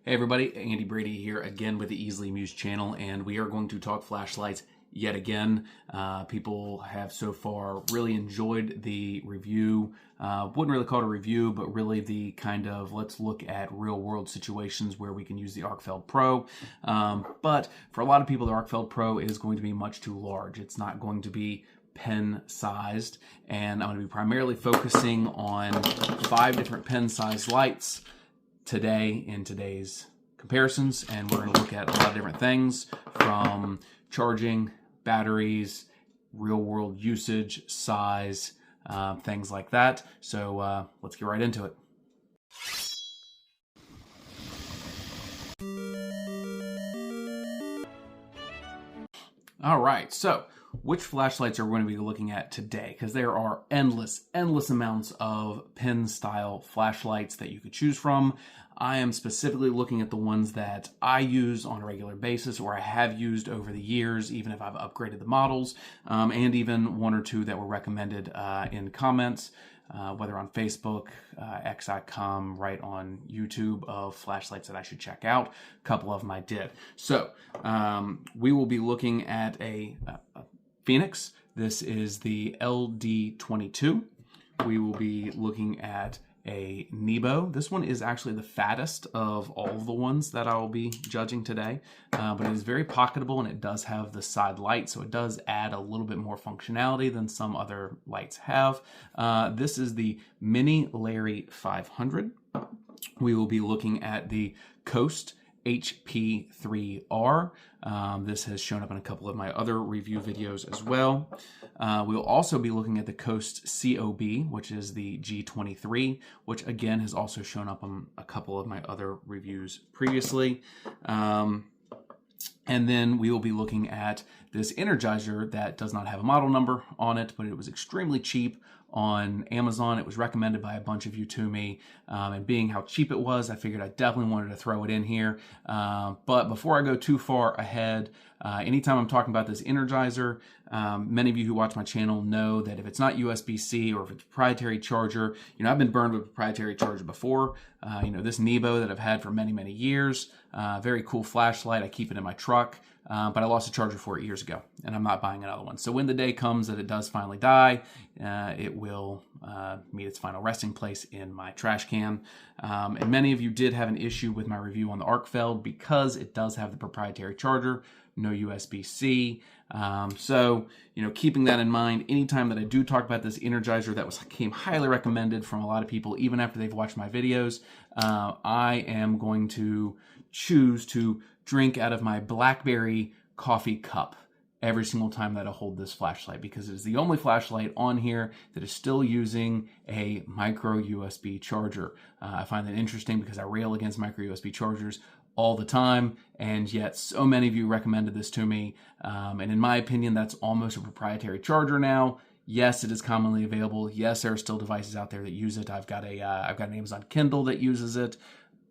Hey everybody, Andy Brady here again with the Easily Amused channel, and we are going to talk flashlights yet again. People have so far really enjoyed the review. Wouldn't really call it a review, but really the kind of let's look at real world situations where we can use the Arcfeld Pro. But for a lot of people, the Arcfeld Pro is going to be much too large. It's not going to be pen sized, and I'm going to be primarily focusing on 5 different pen sized lights today in today's comparisons, and we're going to look at a lot of different things from charging, batteries, real world usage, size, things like that. So let's get right into it. All right, so which flashlights are we going to be looking at today? Because there are endless amounts of pen style flashlights that you could choose from. I am specifically looking at the ones that I use on a regular basis, or I have used over the years, even if I've upgraded the models, and even 1 or 2 that were recommended in comments, whether on Facebook, x.com, right on YouTube, of flashlights that I should check out. A couple of them I did. So we will be looking at a Phoenix. This is the LD22. We will be looking at a Nebo. This one is actually the fattest of all of the ones that I will be judging today, but it is very pocketable, and it does have the side light, so it does add a little bit more functionality than some other lights have. This is the Mini Larry 500. We will be looking at the Coast HP3R. This has shown up in a couple of my other review videos as well. We'll also be looking at the Coast COB, which is the G23, which again has also shown up on a couple of my other reviews previously. And then we will be looking at this Energizer that does not have a model number on it, but it was extremely cheap on Amazon. It was recommended by a bunch of you to me, and being how cheap it was, I figured I definitely wanted to throw it in here. But before I go too far ahead, anytime I'm talking about this Energizer, many of you who watch my channel know that if it's not USB-C or if it's proprietary charger, I've been burned with a proprietary charger before. This Nebo that I've had for many years, very cool flashlight. I keep it in my truck. But I lost a charger for it years ago, and I'm not buying another one. So when the day comes that it does finally die, it will meet its final resting place in my trash can. And many of you did have an issue with my review on the Arcfeld because it does have the proprietary charger, no USB-C. So, keeping that in mind, anytime that I do talk about this Energizer that came highly recommended from a lot of people, even after they've watched my videos, I am going to choose to drink out of my BlackBerry coffee cup every single time that I hold this flashlight, because it is the only flashlight on here that is still using a micro USB charger. I find that interesting because I rail against micro USB chargers all the time, and yet so many of you recommended this to me. And in my opinion, that's almost a proprietary charger now. Yes, it is commonly available. Yes, there are still devices out there that use it. I've got an Amazon Kindle that uses it.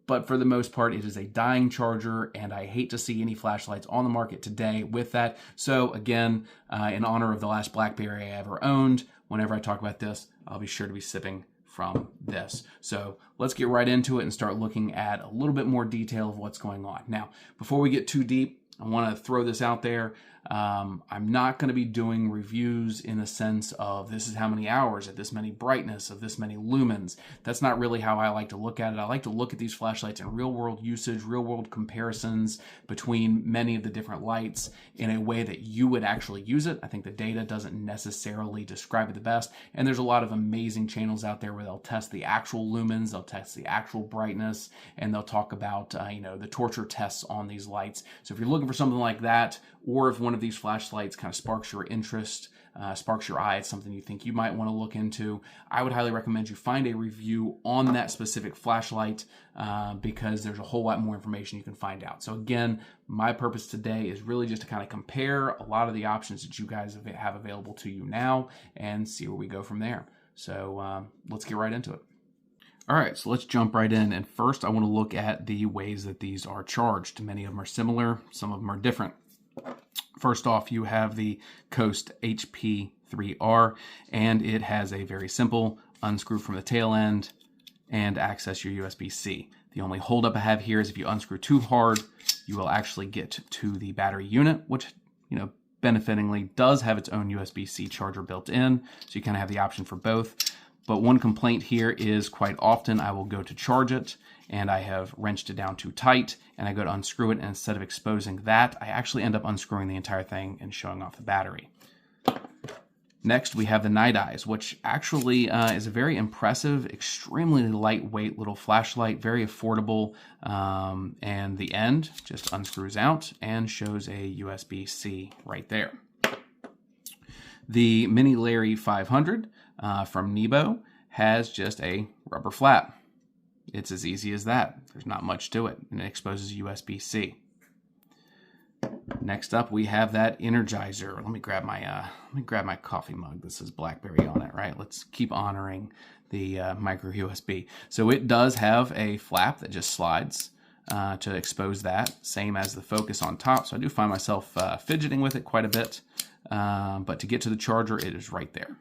But for the most part, it is a dying charger, and I hate to see any flashlights on the market today with that. So again, in honor of the last BlackBerry I ever owned, whenever I talk about this, I'll be sure to be sipping from this. So let's get right into it and start looking at a little bit more detail of what's going on. Now, before we get too deep, I want to throw this out there. I'm not going to be doing reviews in the sense of this is how many hours at this many brightness of this many lumens. That's not really how I like to look at it. I like to look at these flashlights in real world usage, real world comparisons between many of the different lights in a way that you would actually use it. I think the data doesn't necessarily describe it the best. And there's a lot of amazing channels out there where they'll test the actual lumens, they'll test the actual brightness, and they'll talk about, the torture tests on these lights. So if you're looking for something like that, or if one of these flashlights kind of sparks your interest, sparks your eye, it's something you think you might want to look into, I would highly recommend you find a review on that specific flashlight, because there's a whole lot more information you can find out. So again, my purpose today is really just to kind of compare a lot of the options that you guys have available to you now and see where we go from there. So let's get right into it. All right, so let's jump right in. And first, I want to look at the ways that these are charged. Many of them are similar, some of them are different. First off, you have the Coast HP3R, and it has a very simple unscrew from the tail end and access your USB-C. The only holdup I have here is if you unscrew too hard, you will actually get to the battery unit, which, benefitingly does have its own USB-C charger built in, so you kind of have the option for both. But one complaint here is quite often I will go to charge it and I have wrenched it down too tight and I go to unscrew it, and instead of exposing that, I actually end up unscrewing the entire thing and showing off the battery. Next, we have the Night Eyes, which actually is a very impressive, extremely lightweight little flashlight, very affordable, and the end just unscrews out and shows a USB-C right there. The Mini Larry 500 from Nebo has just a rubber flap. It's as easy as that. There's not much to it, and it exposes USB-C. Next up, we have that Energizer. Let me grab my coffee mug. This is BlackBerry on it, right? Let's keep honoring the micro USB. So it does have a flap that just slides to expose that, same as the focus on top. So I do find myself fidgeting with it quite a bit. But to get to the charger, it is right there.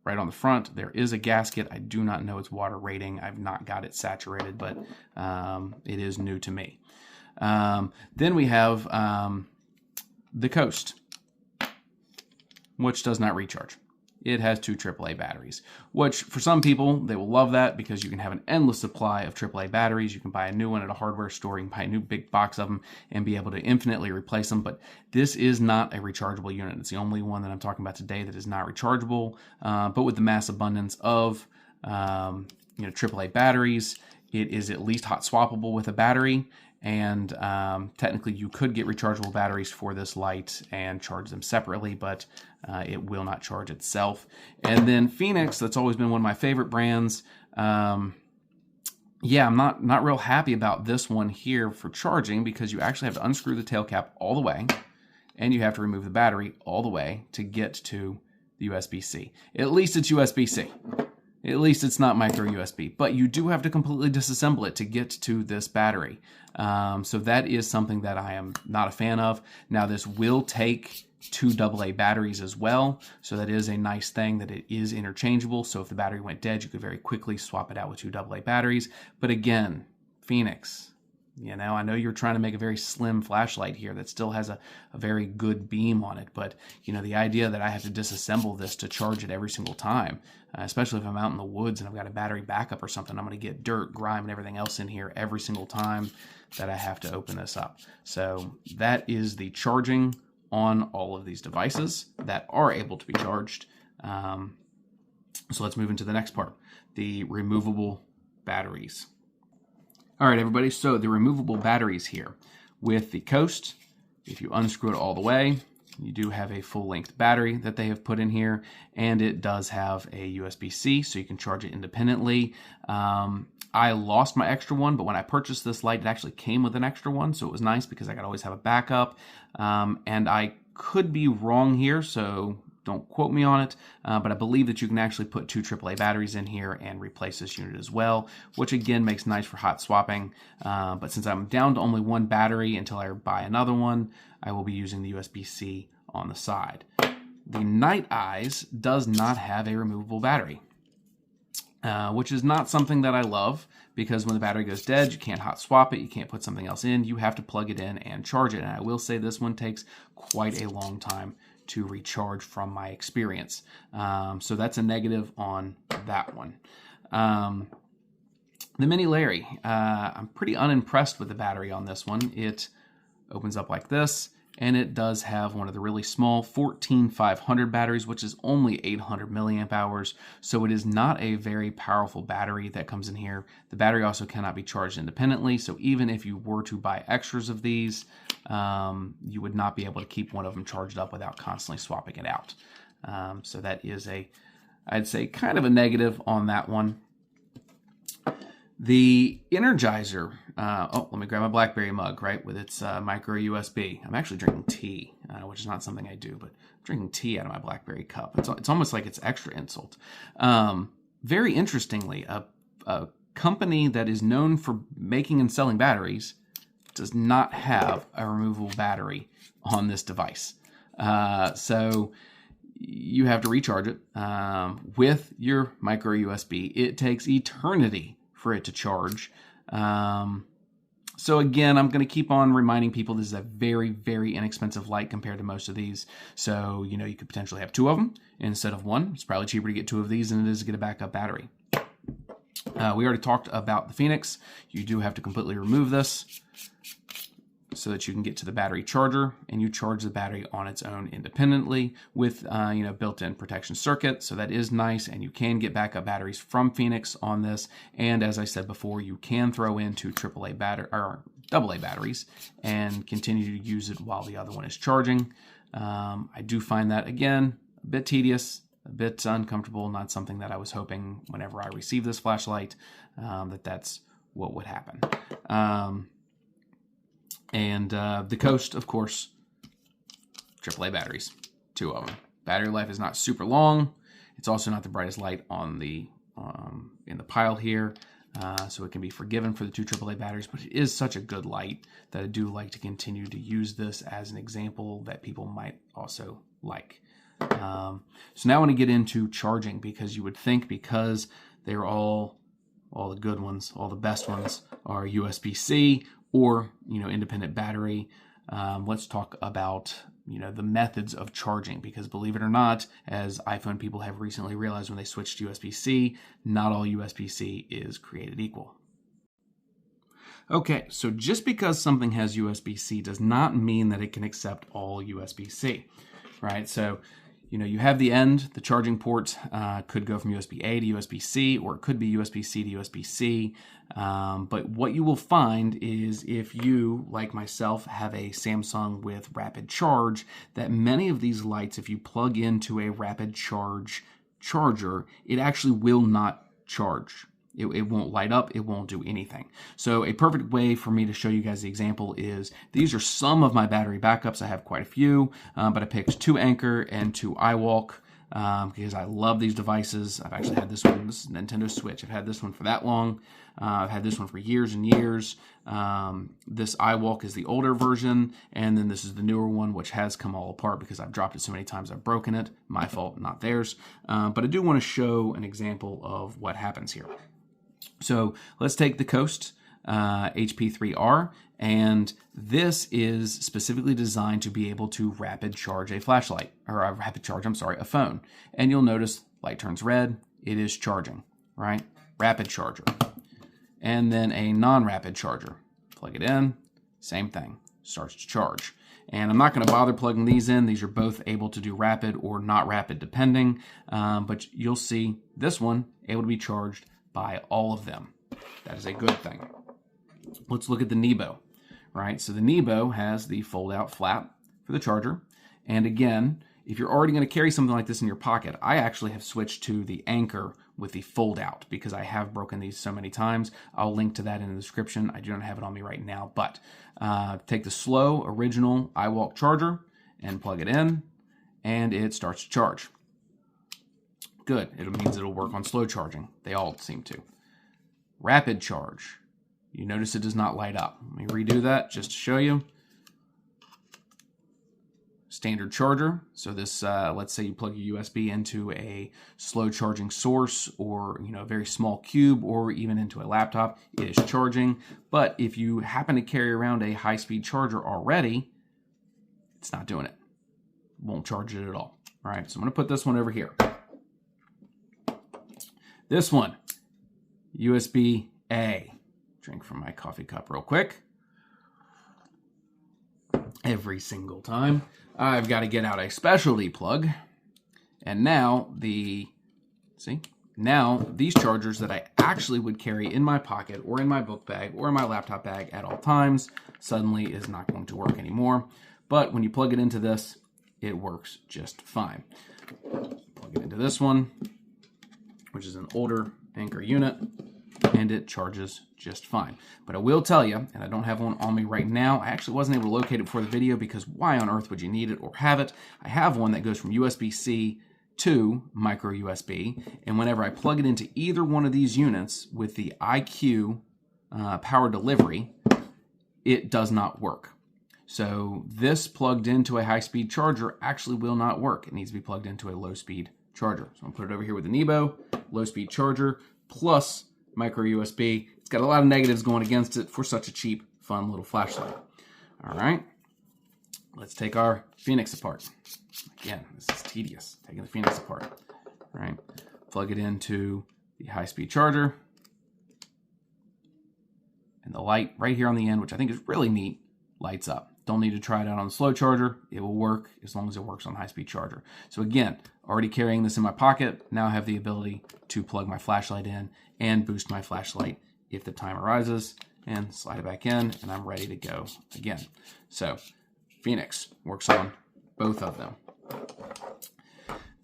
Right on the front, there is a gasket. I do not know its water rating. I've not got it saturated, but it is new to me. Then we have the Coast, which does not recharge. It has 2 AAA batteries, which for some people, they will love that because you can have an endless supply of AAA batteries. You can buy a new one at a hardware store. You can buy a new big box of them and be able to infinitely replace them. But this is not a rechargeable unit. It's the only one that I'm talking about today that is not rechargeable. But with the mass abundance of AAA batteries, it is at least hot swappable with a battery. And technically you could get rechargeable batteries for this light and charge them separately, but it will not charge itself. And then Phoenix, that's always been one of my favorite brands. Yeah, I'm not real happy about this one here for charging because you actually have to unscrew the tail cap all the way and you have to remove the battery all the way to get to the USB-C. At least it's USB-C. At least it's not micro USB, but you do have to completely disassemble it to get to this battery. So that is something that I am not a fan of. Now this will take 2 AA batteries as well. So that is a nice thing that it is interchangeable. So if the battery went dead, you could very quickly swap it out with 2 AA batteries. But again, Phoenix, I know you're trying to make a very slim flashlight here that still has a very good beam on it, but the idea that I have to disassemble this to charge it every single time, especially if I'm out in the woods and I've got a battery backup or something, I'm going to get dirt, grime, and everything else in here every single time that I have to open this up. So that is the charging on all of these devices that are able to be charged. So let's move into the next part, the removable batteries. All right, everybody, so the removable batteries here. With the Coast, if you unscrew it all the way, you do have a full-length battery that they have put in here, and it does have a USB-C, so you can charge it independently. I lost my extra one, but when I purchased this light, it actually came with an extra one, so it was nice because I could always have a backup. And I could be wrong here, so don't quote me on it, but I believe that you can actually put 2 AAA batteries in here and replace this unit as well, which again makes nice for hot swapping. But since I'm down to only 1 battery until I buy another one, I will be using the USB-C on the side. The Night Eyes does not have a removable battery, which is not something that I love because when the battery goes dead, you can't hot swap it, you can't put something else in, you have to plug it in and charge it. And I will say this one takes quite a long time to recharge from my experience. So that's a negative on that one. The Mini Larry, I'm pretty unimpressed with the battery on this one. It opens up like this, and it does have one of the really small 14500 batteries, which is only 800 milliamp hours. So it is not a very powerful battery that comes in here. The battery also cannot be charged independently. So even if you were to buy extras of these, you would not be able to keep one of them charged up without constantly swapping it out. So that is I'd say kind of a negative on that one. The Energizer, let me grab my BlackBerry mug, right, with its micro USB. I'm actually drinking tea, which is not something I do, but I'm drinking tea out of my BlackBerry cup. It's almost like it's extra insult. Very interestingly, a company that is known for making and selling batteries does not have a removable battery on this device. So you have to recharge it with your micro USB. It takes eternity for it to charge. So again, I'm going to keep on reminding people this is a very, very inexpensive light compared to most of these. So, you know, you could potentially have 2 of them instead of 1. It's probably cheaper to get 2 of these than it is to get a backup battery. We already talked about the Phoenix. You do have to completely remove this so that you can get to the battery charger, and you charge the battery on its own independently with you know, built-in protection circuit. So that is nice, and you can get backup batteries from Phoenix on this. And as I said before, you can throw in 2 AAA battery or AA batteries and continue to use it while the other one is charging. I do find that, again, a bit tedious, a bit uncomfortable, not something that I was hoping whenever I received this flashlight that's what would happen. And the Coast, of course, AAA batteries, 2 of them. Battery life is not super long. It's also not the brightest light on the in the pile here, so it can be forgiven for the 2 AAA batteries, but it is such a good light that I do like to continue to use this as an example that people might also like. So now I want to get into charging, because you would think because they're all the good ones, all the best ones are USB-C or, you know, independent battery. Let's talk about, you know, the methods of charging, because believe it or not, as iPhone people have recently realized when they switched to USB-C, not all USB-C is created equal. Okay, so just because something has USB-C does not mean that it can accept all USB-C, right? So, you know, you have the end, the charging port could go from USB-A to USB-C, or it could be USB-C to USB-C. But what you will find is, if you, like myself, have a Samsung with rapid charge, that many of these lights, if you plug into a rapid charge charger, it actually will not charge. It won't light up, it won't do anything. So a perfect way for me to show you guys the example is, these are some of my battery backups. I have quite a few, but I picked 2 Anker and 2 iWalk because I love these devices. I've actually had this one, this is Nintendo Switch. I've had this one for that long. I've had this one for years and years. This iWalk is the older version, and then this is the newer one, which has come all apart because I've dropped it so many times I've broken it. My fault, not theirs. But I do want to show an example of what happens here. So let's take the Coast HP3R, and this is specifically designed to be able to rapid charge a flashlight, or a phone. And you'll notice light turns red, it is charging, right? Rapid charger. And then a non-rapid charger. Plug it in, same thing, starts to charge. And I'm not going to bother plugging these in. These are both able to do rapid or not rapid depending, but you'll see this one able to be charged by all of them. That is a good thing. Let's look at the Nebo, right? So the Nebo has the fold-out flap for the charger. And again, if you're already going to carry something like this in your pocket, I actually have switched to the Anker with the fold-out because I have broken these so many times. I'll link to that in the description. I do not have it on me right now, but take the slow original iWalk charger and plug it in, and it starts to charge. Good. It means it'll work on slow charging. They all seem to. Rapid charge. You notice it does not light up. Let me redo that just to show you. Standard charger. So this, let's say you plug your USB into a slow charging source, or, you know, a very small cube, or even into a laptop, it is charging. But if you happen to carry around a high-speed charger already, it's not doing it. Won't charge it at all. All right, so I'm going to put this one over here. This one, USB-A. Drink from my coffee cup real quick. Every single time. I've got to get out a specialty plug. And now now these chargers that I actually would carry in my pocket or in my book bag or in my laptop bag at all times suddenly is not going to work anymore. But when you plug it into this, it works just fine. Plug it into this one, which is an older Anker unit, and it charges just fine. But I will tell you, and I don't have one on me right now, I actually wasn't able to locate it before the video because why on earth would you need it or have it? I have one that goes from USB-C to micro USB, and whenever I plug it into either one of these units with the IQ power delivery, it does not work. So this plugged into a high-speed charger actually will not work. It needs to be plugged into a low-speed charger. So I'm going to put it over here with the Nebo, low-speed charger, plus micro USB. it's got a lot of negatives going against it for such a cheap, fun little flashlight. All right, let's take our Phoenix apart. Again, this is tedious, taking the Phoenix apart. All right, plug it into the high-speed charger. And the light right here on the end, which I think is really neat, lights up. Don't need to try it out on the slow charger. It will work as long as it works on high-speed charger. So again, already carrying this in my pocket, now I have the ability to plug my flashlight in and boost my flashlight if the time arises, and slide it back in, and I'm ready to go again. So Phoenix works on both of them.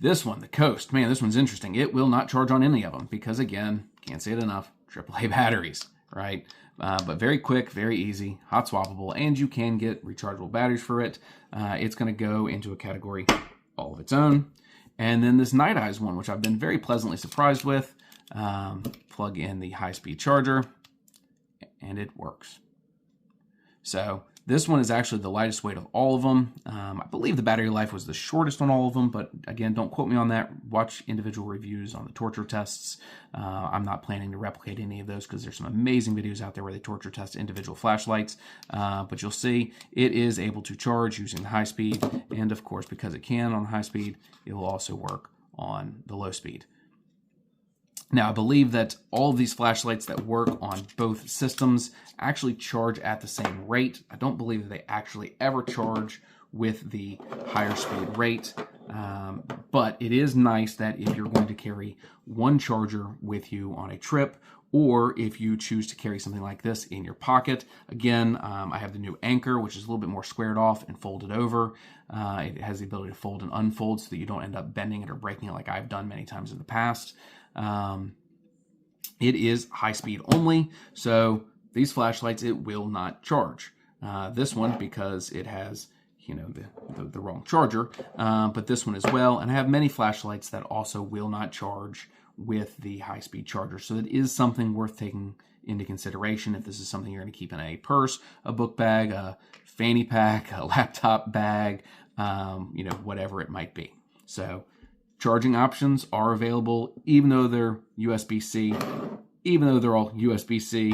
This one, the Coast, man, this one's interesting. It will not charge on any of them because, again, can't say it enough, AAA batteries, right? But very quick, very easy, hot swappable, and you can get rechargeable batteries for it. It's going to go into a category all of its own. And then this Night Eyes one, which I've been very pleasantly surprised with. Plug in the high-speed charger, and it works. So this one is actually the lightest weight of all of them. I believe the battery life was the shortest on all of them, but again, don't quote me on that. Watch individual reviews on the torture tests. I'm not planning to replicate any of those because there's some amazing videos out there where they torture test individual flashlights. But you'll see it is able to charge using the high speed, and of course, because it can on high speed, it will also work on the low speed. Now, I believe that all of these flashlights that work on both systems actually charge at the same rate. I don't believe that they actually ever charge with the higher speed rate, but it is nice that if you're going to carry one charger with you on a trip, or if you choose to carry something like this in your pocket. Again, I have the new Anchor, which is a little bit more squared off and folded over. It has the ability to fold and unfold so that you don't end up bending it or breaking it like I've done many times in the past. It is high speed only, so these flashlights, it will not charge. This one, because it has, you know, the wrong charger, but this one as well. And I have many flashlights that also will not charge with the high-speed charger. So it is something worth taking into consideration if this is something you're going to keep in a purse, a book bag, a fanny pack, a laptop bag, you know, whatever it might be. So charging options are available, even though they're USB-C, even though they're all USB-C,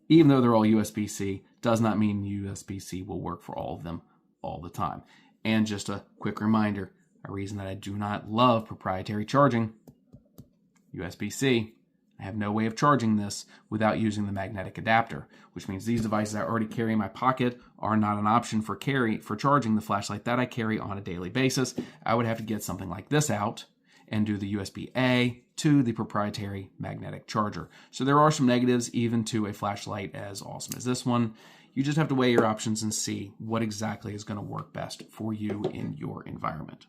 even though they're all USB-C, does not mean USB-C will work for all of them all the time. And just a quick reminder, a reason that I do not love proprietary charging, USB-C, I have no way of charging this without using the magnetic adapter, which means these devices I already carry in my pocket are not an option for charging the flashlight that I carry on a daily basis. I would have to get something like this out and do the USB-A to the proprietary magnetic charger. So there are some negatives even to a flashlight as awesome as this one. You just have to weigh your options and see what exactly is going to work best for you in your environment.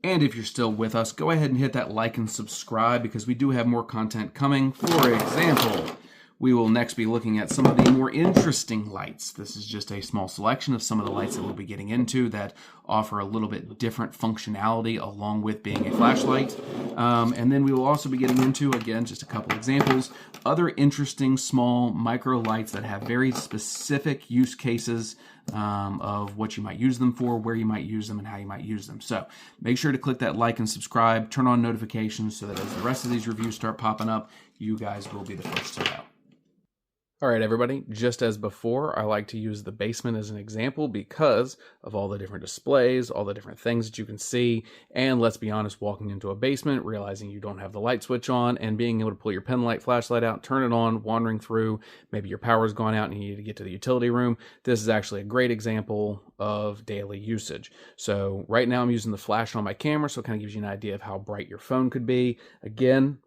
And if you're still with us, go ahead and hit that like and subscribe because we do have more content coming. For example, we will next be looking at some of the more interesting lights. This is just a small selection of some of the lights that we'll be getting into that offer a little bit different functionality along with being a flashlight. And then we will also be getting into, again, just a couple examples, other interesting small micro lights that have very specific use cases of what you might use them for, where you might use them, and how you might use them. So make sure to click that like and subscribe, turn on notifications so that as the rest of these reviews start popping up, you guys will be the first to know. All right, everybody, just as before, I like to use the basement as an example because of all the different displays, all the different things that you can see, and let's be honest, walking into a basement, realizing you don't have the light switch on, and being able to pull your pen light flashlight out, turn it on, wandering through, maybe your power's gone out and you need to get to the utility room. This is actually a great example of daily usage. So right now I'm using the flash on my camera, so it kind of gives you an idea of how bright your phone could be. Again,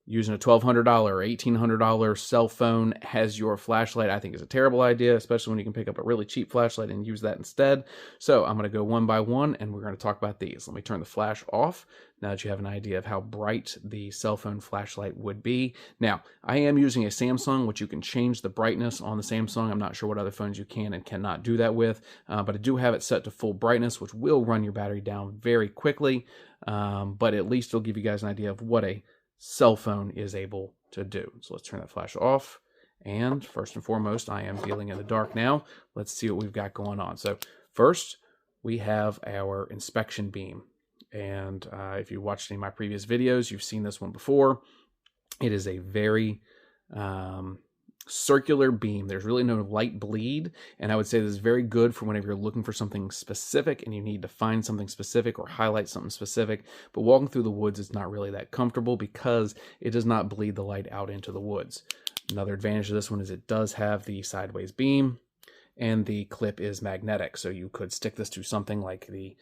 using a $1,200 or $1,800 cell phone as your flashlight, I think is a terrible idea, especially when you can pick up a really cheap flashlight and use that instead. So I'm going to go one by one and we're going to talk about these. Let me turn the flash off now that you have an idea of how bright the cell phone flashlight would be. Now, I am using a Samsung, which you can change the brightness on the Samsung. I'm not sure what other phones you can and cannot do that with, but I do have it set to full brightness, which will run your battery down very quickly, but at least it'll give you guys an idea of what a cell phone is able to do. So let's turn that flash off. And first and foremost, I am dealing in the dark now. Let's see what we've got going on. So first, we have our inspection beam. And if you watched any of my previous videos, you've seen this one before. It is a very circular beam. There's really no light bleed, and I would say this is very good for whenever you're looking for something specific and you need to find something specific or highlight something specific. But walking through the woods is not really that comfortable because it does not bleed the light out into the woods. Another advantage of this one is it does have the sideways beam, and the clip is magnetic, so you could stick this to something like the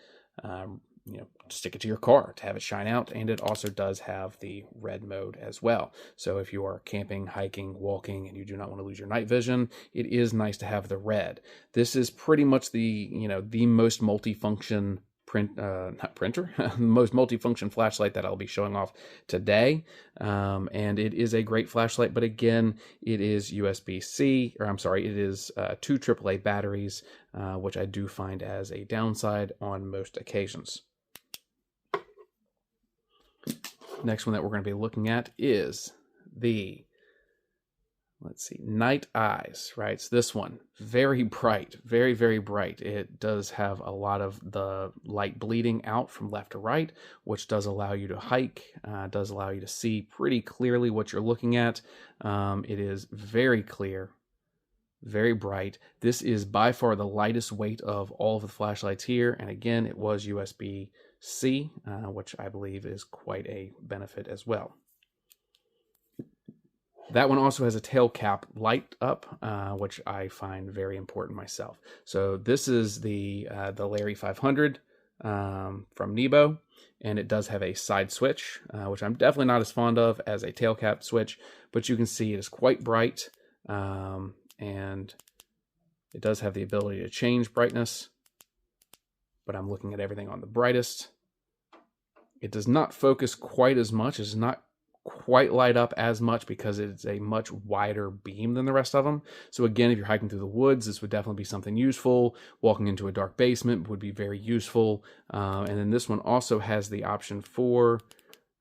stick it to your car to have it shine out, and it also does have the red mode as well. So if you are camping, hiking, walking, and you do not want to lose your night vision, it is nice to have the red. This is pretty much the most multifunction most multifunction flashlight that I'll be showing off today, and it is a great flashlight. But again, it is USB-C, or I'm sorry, it is 2 AAA batteries, which I do find as a downside on most occasions. Next one that we're going to be looking at is the, let's see, Night Eyes, right? So this one, very bright, very, very bright. It does have a lot of the light bleeding out from left to right, which does allow you to hike, does allow you to see pretty clearly what you're looking at. It is very clear, very bright. This is by far the lightest weight of all of the flashlights here, and again, it was USB-C, which I believe is quite a benefit as well. That one also has a tail cap light up, which I find very important myself. So this is the Larry 500 from Nebo, and it does have a side switch, which I'm definitely not as fond of as a tail cap switch, but you can see it is quite bright, and it does have the ability to change brightness, but I'm looking at everything on the brightest. It does not focus quite as much. It does not quite light up as much because it's a much wider beam than the rest of them. So again, if you're hiking through the woods, this would definitely be something useful. Walking into a dark basement would be very useful. And then this one also has the option for,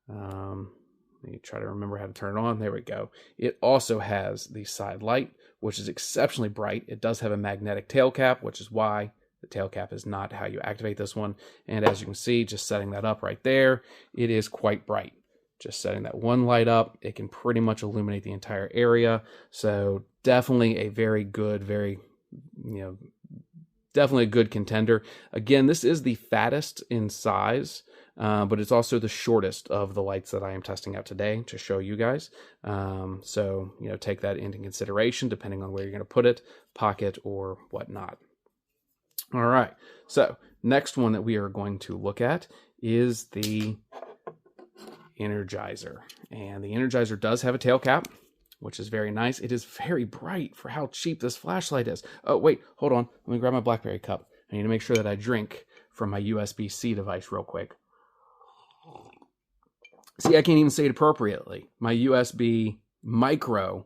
let me try to remember how to turn it on. There we go. It also has the side light, which is exceptionally bright. It does have a magnetic tail cap, which is why the tail cap is not how you activate this one. And as you can see, just setting that up right there, it is quite bright. Just setting that one light up, it can pretty much illuminate the entire area. So definitely a very good, definitely a good contender. Again, this is the fattest in size, but it's also the shortest of the lights that I am testing out today to show you guys. So, take that into consideration depending on where you're going to put it, pocket or whatnot. All right, so next one that we are going to look at is the Energizer, and the Energizer does have a tail cap, which is very nice. It is very bright for how cheap this flashlight is. Oh wait, hold on, let me grab my BlackBerry cup. I need to make sure that I drink from my USB-C device real quick. See, I can't even say it appropriately. My USB micro,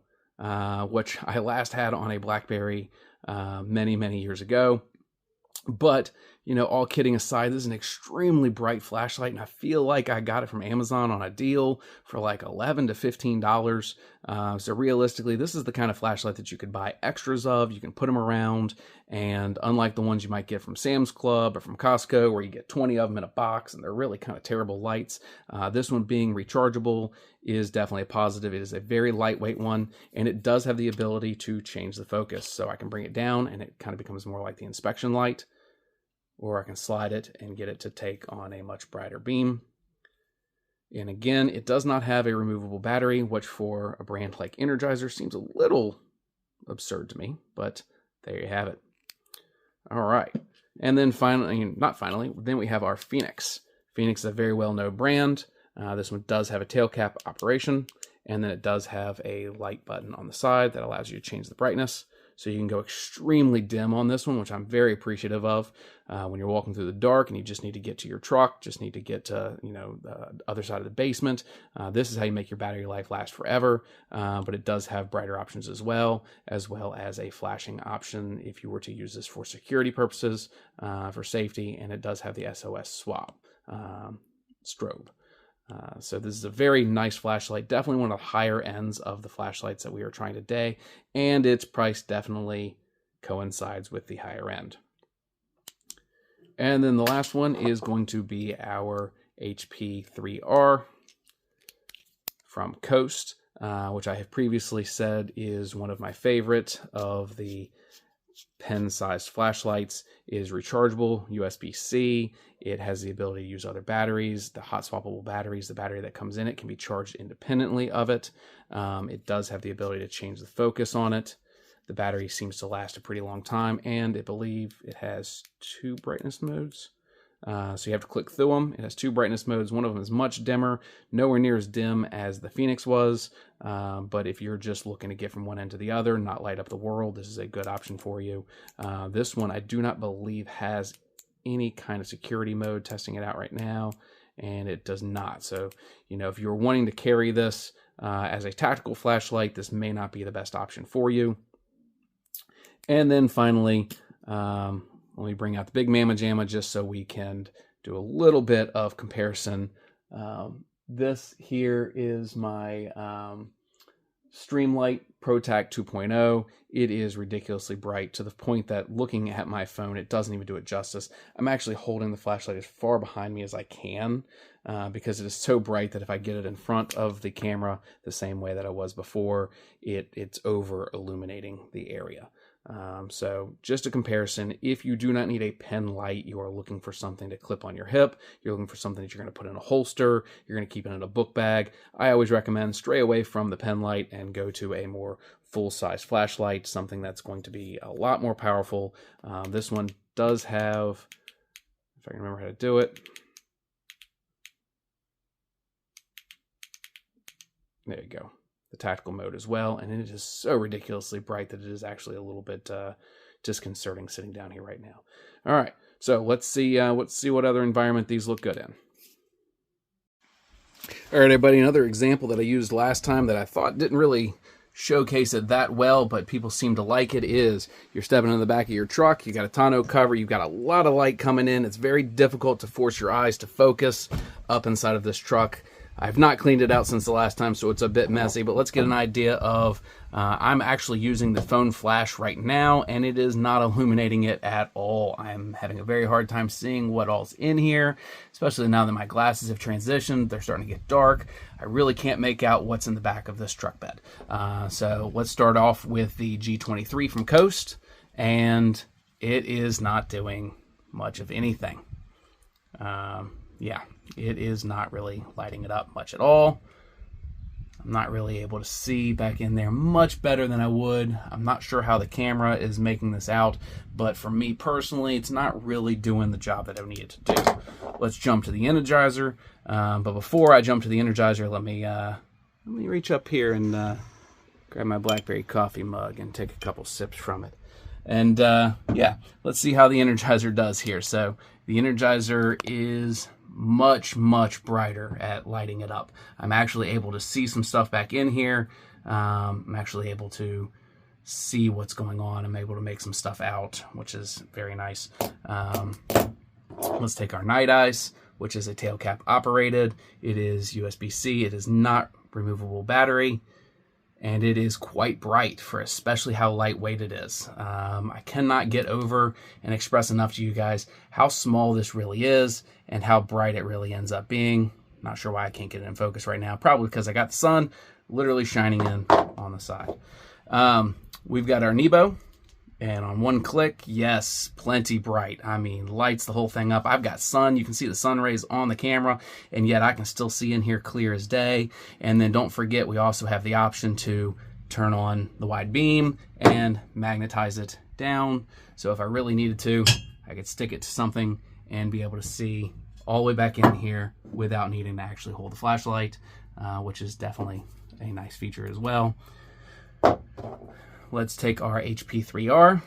which I last had on a BlackBerry many years ago. But, all kidding aside, this is an extremely bright flashlight, and I feel like I got it from Amazon on a deal for like $11 to $15. So realistically, this is the kind of flashlight that you could buy extras of. You can put them around, and unlike the ones you might get from Sam's Club or from Costco, where you get 20 of them in a box, and they're really kind of terrible lights, this one being rechargeable is definitely a positive. It is a very lightweight one, and it does have the ability to change the focus. So I can bring it down, and it kind of becomes more like the inspection light, or I can slide it and get it to take on a much brighter beam. And again, it does not have a removable battery, which for a brand like Energizer seems a little absurd to me, but there you have it. All right. And then then we have our Phoenix. Phoenix is a very well-known brand. This one does have a tail cap operation, and then it does have a light button on the side that allows you to change the brightness. So you can go extremely dim on this one, which I'm very appreciative of. When you're walking through the dark and you just need to get to your truck, just need to get to, the other side of the basement. This is how you make your battery life last forever. But it does have brighter options as well as a flashing option if you were to use this for security purposes, for safety, and it does have the SOS swap strobe. So this is a very nice flashlight, definitely one of the higher ends of the flashlights that we are trying today, and its price definitely coincides with the higher end. And then the last one is going to be our HP 3R from Coast. which I have previously said is one of my favorite of the pen-sized flashlights. It is rechargeable, USB-C. It has the ability to use other batteries. The hot swappable batteries, the battery that comes in it, can be charged independently of it. It does have the ability to change the focus on it. The battery seems to last a pretty long time, and I believe it has 2 brightness modes. So you have to click through them. It has 2 brightness modes. One of them is much dimmer, nowhere near as dim as the Phoenix was. But if you're just looking to get from one end to the other, not light up the world, this is a good option for you. This one I do not believe has any kind of security mode, testing it out right now, and it does not. So, you know, if you're wanting to carry this as a tactical flashlight, this may not be the best option for you. And then finally, let me bring out the big Mamma Jamma just so we can do a little bit of comparison. This here is my Streamlight ProTac 2.0. It is ridiculously bright to the point that looking at my phone, it doesn't even do it justice. I'm actually holding the flashlight as far behind me as I can because it is so bright that if I get it in front of the camera the same way that I was before, it's over illuminating the area. So just a comparison, if you do not need a pen light, you are looking for something to clip on your hip, you're looking for something that you're going to put in a holster, you're going to keep it in a book bag, I always recommend stray away from the pen light and go to a more full-size flashlight, something that's going to be a lot more powerful. This one does have, if I can remember how to do it, there you go, the tactical mode as well, and it is so ridiculously bright that it is actually a little bit disconcerting sitting down here right now. All right, so let's see what other environment these look good in. All right, everybody, another example that I used last time that I thought didn't really showcase it that well, but people seem to like it, is you're stepping in the back of your truck, you got a tonneau cover, you've got a lot of light coming in, it's very difficult to force your eyes to focus up inside of this truck. I've not cleaned it out since the last time, so it's a bit messy, but let's get an idea of, I'm actually using the phone flash right now, and it is not illuminating it at all. I'm having a very hard time seeing what all's in here, especially now that my glasses have transitioned. They're starting to get dark. I really can't make out what's in the back of this truck bed. So let's start off with the G23 from Coast, and it is not doing much of anything. Yeah, it is not really lighting it up much at all. I'm not really able to see back in there much better than I would. I'm not sure how the camera is making this out, but for me personally, it's not really doing the job that I need it to do. Let's jump to the Energizer. But before I jump to the Energizer, let me reach up here and grab my Blackberry coffee mug and take a couple sips from it. And yeah, let's see how the Energizer does here. So the Energizer is much brighter at lighting it up. I'm actually able to see some stuff back in here. I'm actually able to see what's going on. I'm able to make some stuff out, which is very nice. Let's take our Night Ice, which is a tail cap operated. It is USB-C. It is not removable battery, and it is quite bright for especially how lightweight it is. I cannot get over and express enough to you guys how small this really is and how bright it really ends up being. Not sure why I can't get it in focus right now. Probably because I got the sun literally shining in on the side. We've got our Nebo, and on one click, yes, plenty bright. I mean, lights the whole thing up. I've got sun. You can see the sun rays on the camera, and yet I can still see in here clear as day. And then don't forget, we also have the option to turn on the wide beam and magnetize it down. So if I really needed to, I could stick it to something and be able to see all the way back in here without needing to actually hold the flashlight, which is definitely a nice feature as well. Let's take our HP3R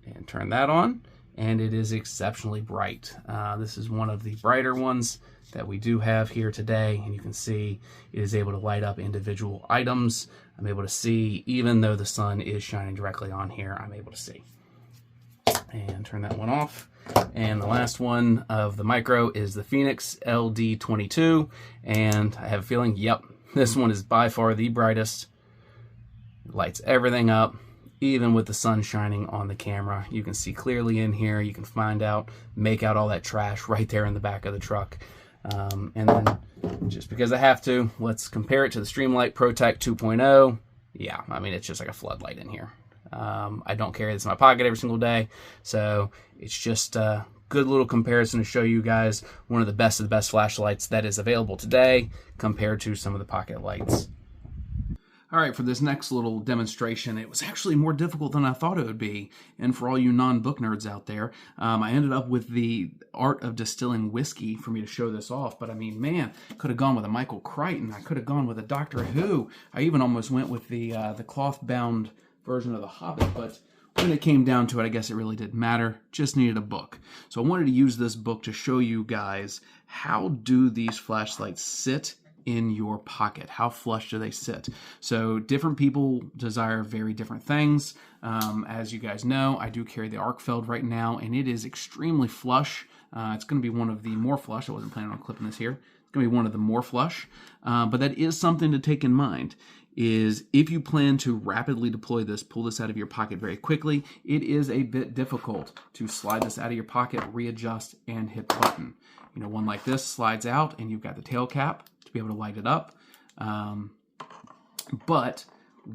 and turn that on, and it is exceptionally bright. This is one of the brighter ones that we do have here today, and you can see it is able to light up individual items. I'm able to see, even though the sun is shining directly on here, I'm able to see. And turn that one off. And the last one of the micro is the Phoenix LD22, and I have a feeling, yep, this one is by far the brightest. Lights everything up, even with the sun shining on the camera. You can see clearly in here. You can make out all that trash right there in the back of the truck. And then, just because I have to, let's compare it to the Streamlight ProTech 2.0. Yeah, I mean, it's just like a floodlight in here. I don't carry this in my pocket every single day, so it's just a good little comparison to show you guys one of the best flashlights that is available today compared to some of the pocket lights. All right, for this next little demonstration, it was actually more difficult than I thought it would be. And for all you non-book nerds out there, I ended up with the Art of Distilling Whiskey for me to show this off. But I mean, man, could have gone with a Michael Crichton. I could have gone with a Doctor Who. I even almost went with the cloth-bound version of The Hobbit. But when it came down to it, I guess it really didn't matter. Just needed a book. So I wanted to use this book to show you guys how do these flashlights sit in your pocket. How flush do they sit? So different people desire very different things. As you guys know, I do carry the Arkfeld right now, and it is extremely flush. It's going to be one of the more flush. I wasn't planning on clipping this here. It's going to be one of the more flush. But that is something to take in mind, is if you plan to rapidly deploy this, pull this out of your pocket very quickly, it is a bit difficult to slide this out of your pocket, readjust, and hit the button. You know, one like this slides out, and you've got the tail cap to be able to light it up. But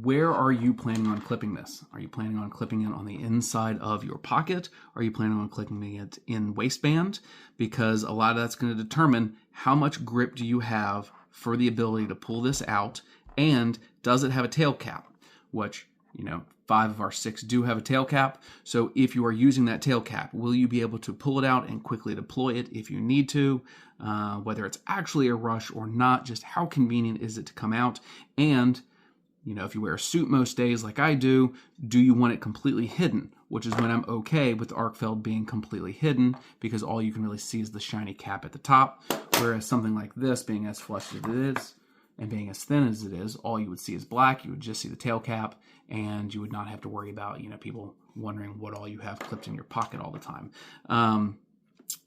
where are you planning on clipping this? Are you planning on clipping it on the inside of your pocket? Are you planning on clipping it in waistband? Because a lot of that's going to determine how much grip do you have for the ability to pull this out, and does it have a tail cap? Which, you know, 5 of our 6 do have a tail cap. So if you are using that tail cap, will you be able to pull it out and quickly deploy it if you need to? Whether it's actually a rush or not, just how convenient is it to come out? And, you know, if you wear a suit most days like I do you want it completely hidden? Which is when I'm okay with the Arkfeld being completely hidden, because all you can really see is the shiny cap at the top. Whereas something like this, being as flush as it is, and being as thin as it is, all you would see is black. You would just see the tail cap, and you would not have to worry about, you know, people wondering what all you have clipped in your pocket all the time.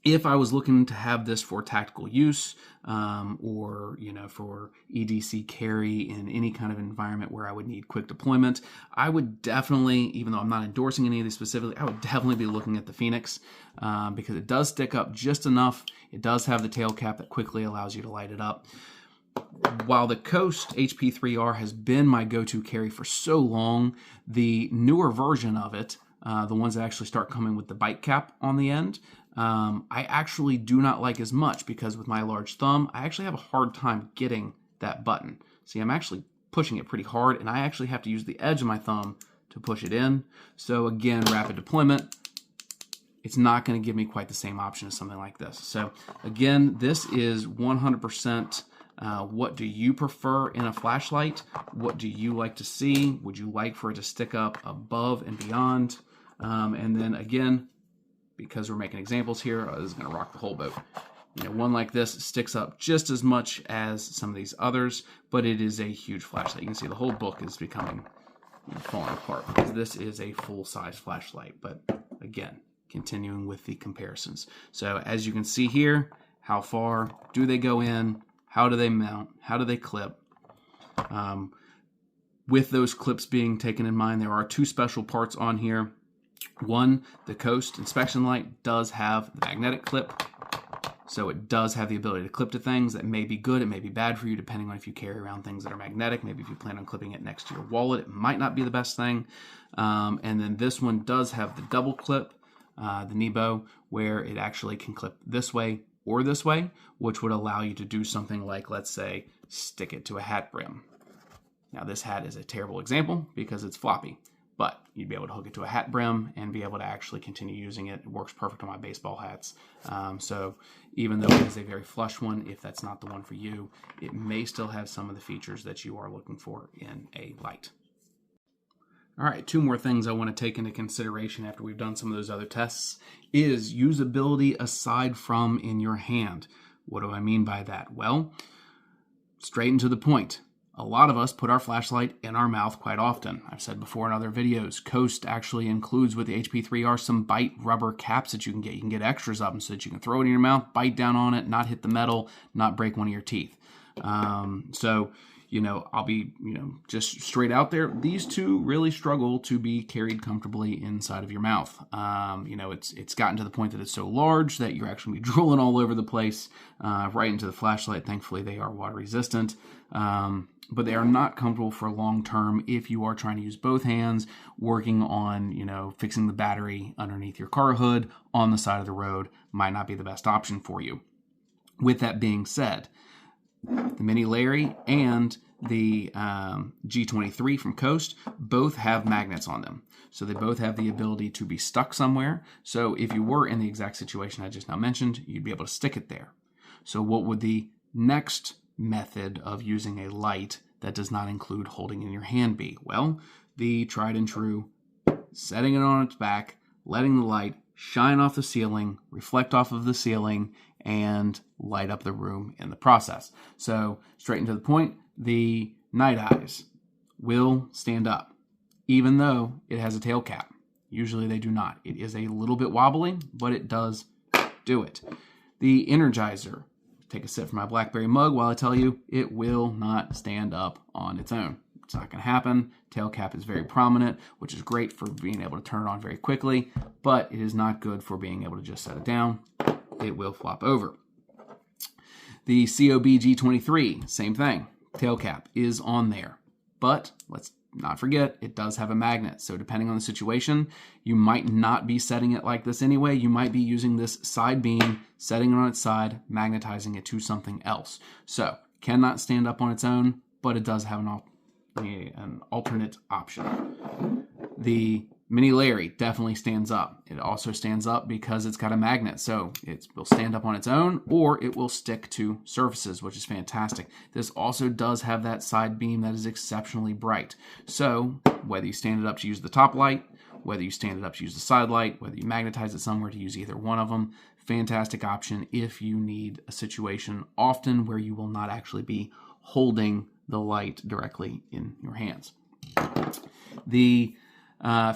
If I was looking to have this for tactical use, or, you know, for EDC carry in any kind of environment where I would need quick deployment, I would definitely, even though I'm not endorsing any of these specifically, I would definitely be looking at the Phoenix, because it does stick up just enough. It does have the tail cap that quickly allows you to light it up. While the Coast HP3R has been my go-to carry for so long, the newer version of it, the ones that actually start coming with the bite cap on the end, I actually do not like as much, because with my large thumb, I actually have a hard time getting that button. See, I'm actually pushing it pretty hard, and I actually have to use the edge of my thumb to push it in. So again, rapid deployment, it's not going to give me quite the same option as something like this. So again, this is 100% what do you prefer in a flashlight? What do you like to see? Would you like for it to stick up above and beyond? And then again, because we're making examples here, this is going to rock the whole boat. You know, one like this sticks up just as much as some of these others, but it is a huge flashlight. You can see the whole book is becoming, you know, falling apart, because this is a full-size flashlight. But again, continuing with the comparisons. So as you can see here, how far do they go in? How do they mount? How do they clip? With those clips being taken in mind, there are 2 special parts on here. One, the Coast inspection light does have the magnetic clip, so it does have the ability to clip to things. That may be good, it may be bad for you, depending on if you carry around things that are magnetic. Maybe if you plan on clipping it next to your wallet, it might not be the best thing. And then this one does have the double clip, the Nebo, where it actually can clip this way or this way, which would allow you to do something like, let's say, stick it to a hat brim. Now, this hat is a terrible example because it's floppy, but you'd be able to hook it to a hat brim and be able to actually continue using it. It works perfect on my baseball hats. So even though it is a very flush one, if that's not the one for you, it may still have some of the features that you are looking for in a light. All right, 2 more things I want to take into consideration after we've done some of those other tests is usability aside from in your hand. What do I mean by that? Well, straight and to the point. A lot of us put our flashlight in our mouth quite often. I've said before in other videos, Coast actually includes with the HP3R some bite rubber caps that you can get. You can get extras of them so that you can throw it in your mouth, bite down on it, not hit the metal, not break one of your teeth. So I'll be, just straight out there. These two really struggle to be carried comfortably inside of your mouth. It's gotten to the point that it's so large that you're actually drooling all over the place, right into the flashlight. Thankfully, they are water resistant. But they are not comfortable for long term if you are trying to use both hands, working on, fixing the battery underneath your car hood on the side of the road might not be the best option for you. With that being said, the Mini Larry and the G23 from Coast both have magnets on them. So they both have the ability to be stuck somewhere. So if you were in the exact situation I just now mentioned, you'd be able to stick it there. So what would the next method of using a light that does not include holding in your hand be? Well, the tried and true, setting it on its back, letting the light shine off the ceiling, reflect off of the ceiling, and light up the room in the process. So straight and to the point, the Night Eyes will stand up, even though it has a tail cap. Usually they do not. It is a little bit wobbly, but it does do it. The Energizer, take a sip from my BlackBerry mug while I tell you, it will not stand up on its own. It's not going to happen. Tail cap is very prominent, which is great for being able to turn it on very quickly, but it is not good for being able to just set it down. It will flop over. The COB G23, same thing. Tail cap is on there, but let's not forget, it does have a magnet. So depending on the situation, you might not be setting it like this anyway. You might be using this side beam, setting it on its side, magnetizing it to something else. So cannot stand up on its own, but it does have an alternate option. The Mini Larry definitely stands up. It also stands up because it's got a magnet, so it will stand up on its own, or it will stick to surfaces, which is fantastic. This also does have that side beam that is exceptionally bright. So whether you stand it up to use the top light, whether you stand it up to use the side light, whether you magnetize it somewhere to use either one of them, fantastic option if you need a situation often where you will not actually be holding the light directly in your hands. The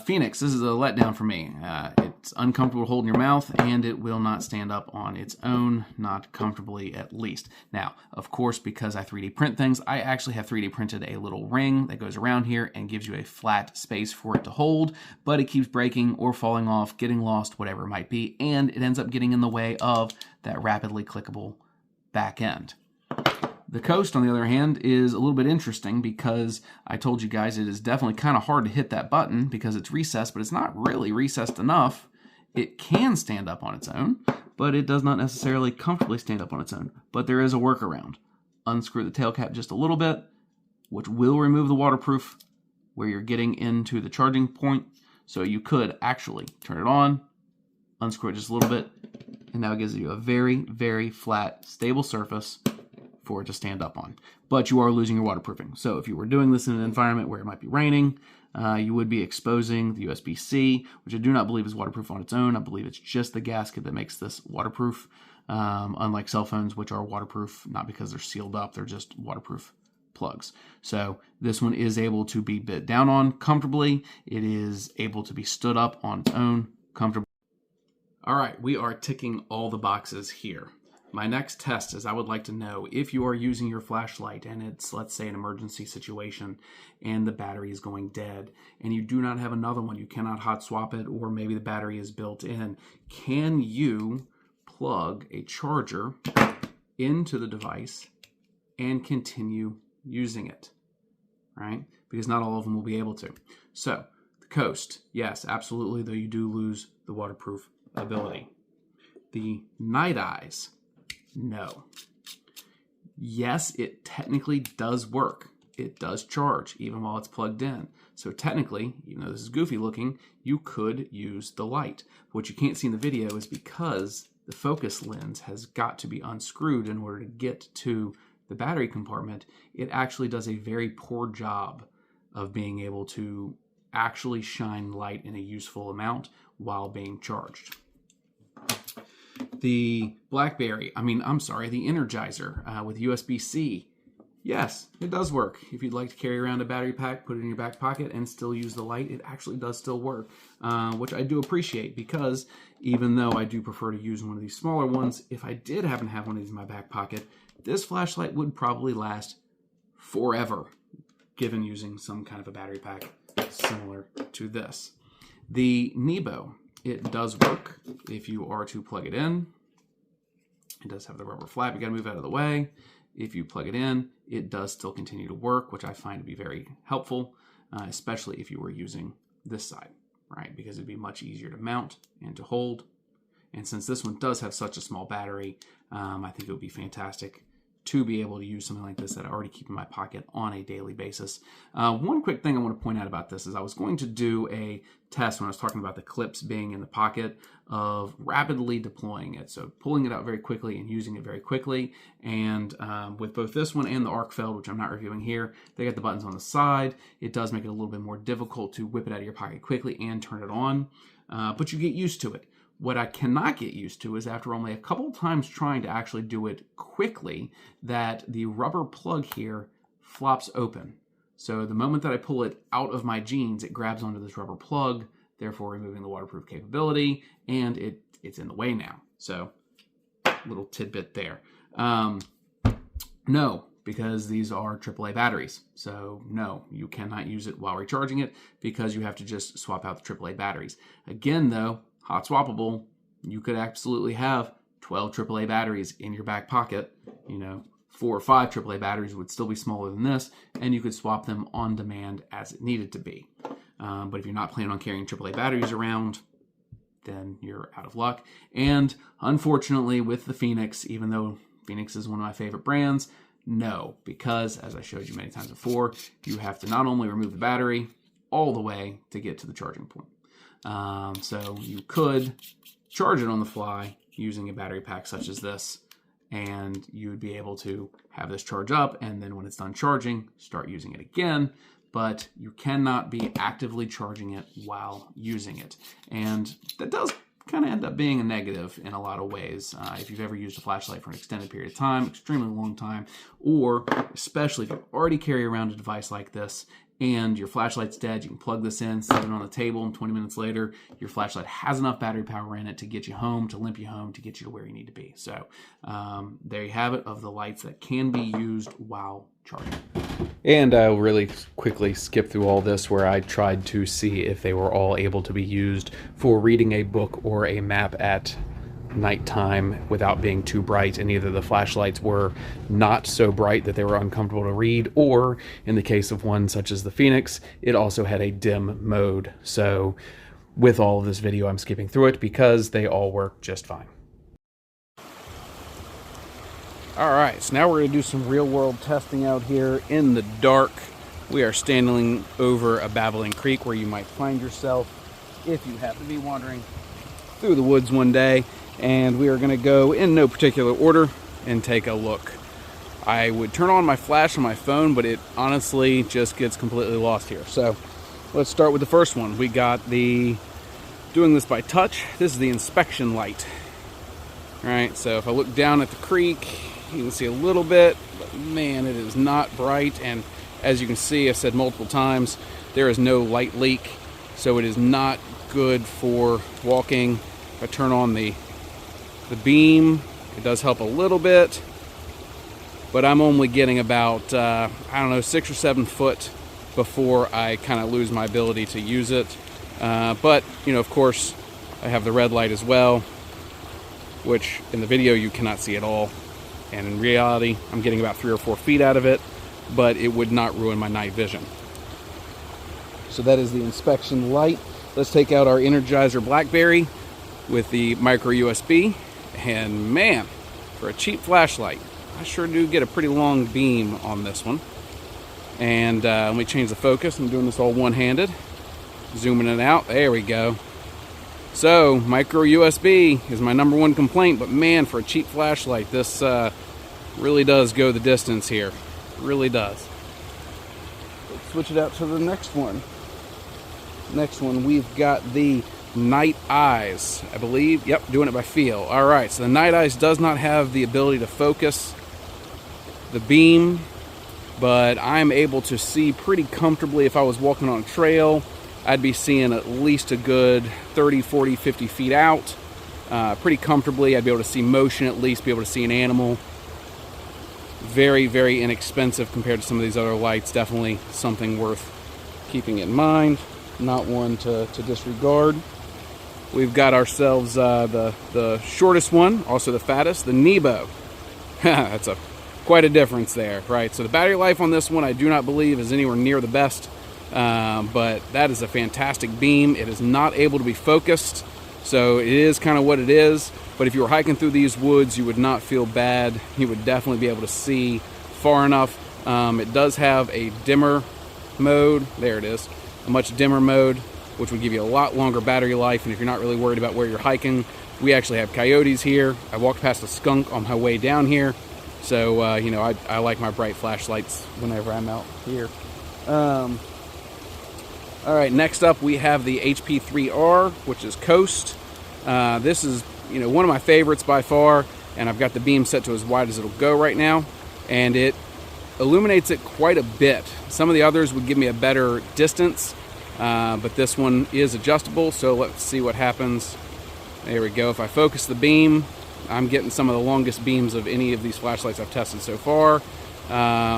Phoenix, this is a letdown for me. It's uncomfortable to hold in your mouth, and it will not stand up on its own, not comfortably at least. Now, of course, because I 3D print things, I actually have 3D printed a little ring that goes around here and gives you a flat space for it to hold, but it keeps breaking or falling off, getting lost, whatever it might be, and it ends up getting in the way of that rapidly clickable back end. The Coast, on the other hand, is a little bit interesting because I told you guys it is definitely kind of hard to hit that button because it's recessed, but it's not really recessed enough. It can stand up on its own, but it does not necessarily comfortably stand up on its own. But there is a workaround. Unscrew the tail cap just a little bit, which will remove the waterproof where you're getting into the charging point. So you could actually turn it on, unscrew it just a little bit, and now it gives you a very, very flat, stable surface for it to stand up on. But you are losing your waterproofing. So if you were doing this in an environment where it might be raining, you would be exposing the USB-C, which I do not believe is waterproof on its own. I believe it's just the gasket that makes this waterproof, unlike cell phones, which are waterproof, not because they're sealed up, they're just waterproof plugs. So this one is able to be bit down on comfortably. It is able to be stood up on its own comfortably. All right, we are ticking all the boxes here. My next test is I would like to know if you are using your flashlight and it's, let's say, an emergency situation and the battery is going dead and you do not have another one, you cannot hot swap it, or maybe the battery is built in. Can you plug a charger into the device and continue using it, right? Because not all of them will be able to. So the Coast, yes, absolutely, though you do lose the waterproof ability. The Night Eyes, no. Yes, it technically does work. It does charge even while it's plugged in. So technically, even though this is goofy looking, you could use the light. What you can't see in the video is because the focus lens has got to be unscrewed in order to get to the battery compartment, it actually does a very poor job of being able to actually shine light in a useful amount while being charged. The BlackBerry, the Energizer with USB-C, yes, it does work. If you'd like to carry around a battery pack, put it in your back pocket, and still use the light, it actually does still work, which I do appreciate because even though I do prefer to use one of these smaller ones, if I did happen to have one of these in my back pocket, this flashlight would probably last forever, given using some kind of a battery pack similar to this. The Nebo, it does work if you are to plug it in. It does have the rubber flap. You got to move out of the way. If you plug it in, it does still continue to work, which I find to be very helpful, especially if you were using this side, right? Because it'd be much easier to mount and to hold. And since this one does have such a small battery, I think it would be fantastic to be able to use something like this that I already keep in my pocket on a daily basis. One quick thing I want to point out about this is I was going to do a test when I was talking about the clips being in the pocket of rapidly deploying it. So pulling it out very quickly and using it very quickly. And with both this one and the Arcfeld, which I'm not reviewing here, they got the buttons on the side. It does make it a little bit more difficult to whip it out of your pocket quickly and turn it on, but you get used to it. What I cannot get used to is after only a couple times trying to actually do it quickly, that the rubber plug here flops open. So the moment that I pull it out of my jeans, it grabs onto this rubber plug, therefore removing the waterproof capability, and it's in the way now. So little tidbit there. No, because these are AAA batteries. So no, you cannot use it while recharging it because you have to just swap out the AAA batteries. Again though, hot swappable, you could absolutely have 12 AAA batteries in your back pocket. 4 or 5 AAA batteries would still be smaller than this, and you could swap them on demand as it needed to be. But if you're not planning on carrying AAA batteries around, then you're out of luck. And unfortunately with the Phoenix, even though Phoenix is one of my favorite brands, no, because as I showed you many times before, you have to not only remove the battery all the way to get to the charging point. So you could charge it on the fly using a battery pack such as this, and you would be able to have this charge up, and then when it's done charging, start using it again, but you cannot be actively charging it while using it. And that does kind of end up being a negative in a lot of ways. If you've ever used a flashlight for an extended period of time, extremely long time, or especially if you already carry around a device like this and your flashlight's dead, you can plug this in, set it on the table, and 20 minutes later, your flashlight has enough battery power in it to get you home, to limp you home, to get you to where you need to be. So there you have it, of the lights that can be used while charging. And I'll really quickly skip through all this where I tried to see if they were all able to be used for reading a book or a map at nighttime without being too bright, and either the flashlights were not so bright that they were uncomfortable to read, or in the case of one such as the Phoenix, it also had a dim mode. So with all of this video, I'm skipping through it because they all work just fine. Alright, so now we're going to do some real-world testing out here in the dark. We are standing over a babbling creek where you might find yourself if you happen to be wandering through the woods one day, and we are going to go in no particular order and take a look. I would turn on my flash on my phone, but it honestly just gets completely lost here. So let's start with the first one. We got the, doing this by touch, this is the inspection light. Alright, so if I look down at the creek, you can see a little bit, but man, it is not bright, and as you can see, I've said multiple times, there is no light leak, so it is not good for walking. If I turn on the beam, it does help a little bit, but I'm only getting about, 6 or 7 foot before I kind of lose my ability to use it. But, of course, I have the red light as well, which in the video you cannot see at all. And in reality, I'm getting about 3 or 4 feet out of it, but it would not ruin my night vision. So that is the inspection light. Let's take out our Energizer BlackBerry with the micro USB. And man, for a cheap flashlight, I sure do get a pretty long beam on this one. And let me change the focus. I'm doing this all one-handed. Zooming it out. There we go. So, micro USB is my #1 complaint, but man, for a cheap flashlight, this really does go the distance here. Really does. Let's switch it out to the next one. Next one, we've got the Night Eyes, I believe. Yep, doing it by feel. Alright, so the Night Eyes does not have the ability to focus the beam, but I'm able to see pretty comfortably. If I was walking on a trail, I'd be seeing at least a good 30, 40, 50 feet out. Pretty comfortably. I'd be able to see motion, at least be able to see an animal. very, very inexpensive compared to some of these other lights. Definitely something worth keeping in mind, not one to disregard. We've got ourselves the shortest one, also the fattest, the Nebo. That's quite a difference there, right? So the battery life on this one I do not believe is anywhere near the best, but that is a fantastic beam. It is not able to be focused, so it is kind of what it is. But if you were hiking through these woods, you would not feel bad. You would definitely be able to see far enough. It does have a dimmer mode. There it is, a much dimmer mode, which would give you a lot longer battery life. And if you're not really worried about where you're hiking, we actually have coyotes here. I walked past a skunk on my way down here. So, you know, I like my bright flashlights whenever I'm out here. All right, next up we have the HP3R, which is Coast. This is, you know, one of my favorites by far, and I've got the beam set to as wide as it'll go right now, and it illuminates it quite a bit. Some of the others would give me a better distance, but this one is adjustable, so let's see what happens. There we go. If I focus the beam, I'm getting some of the longest beams of any of these flashlights I've tested so far.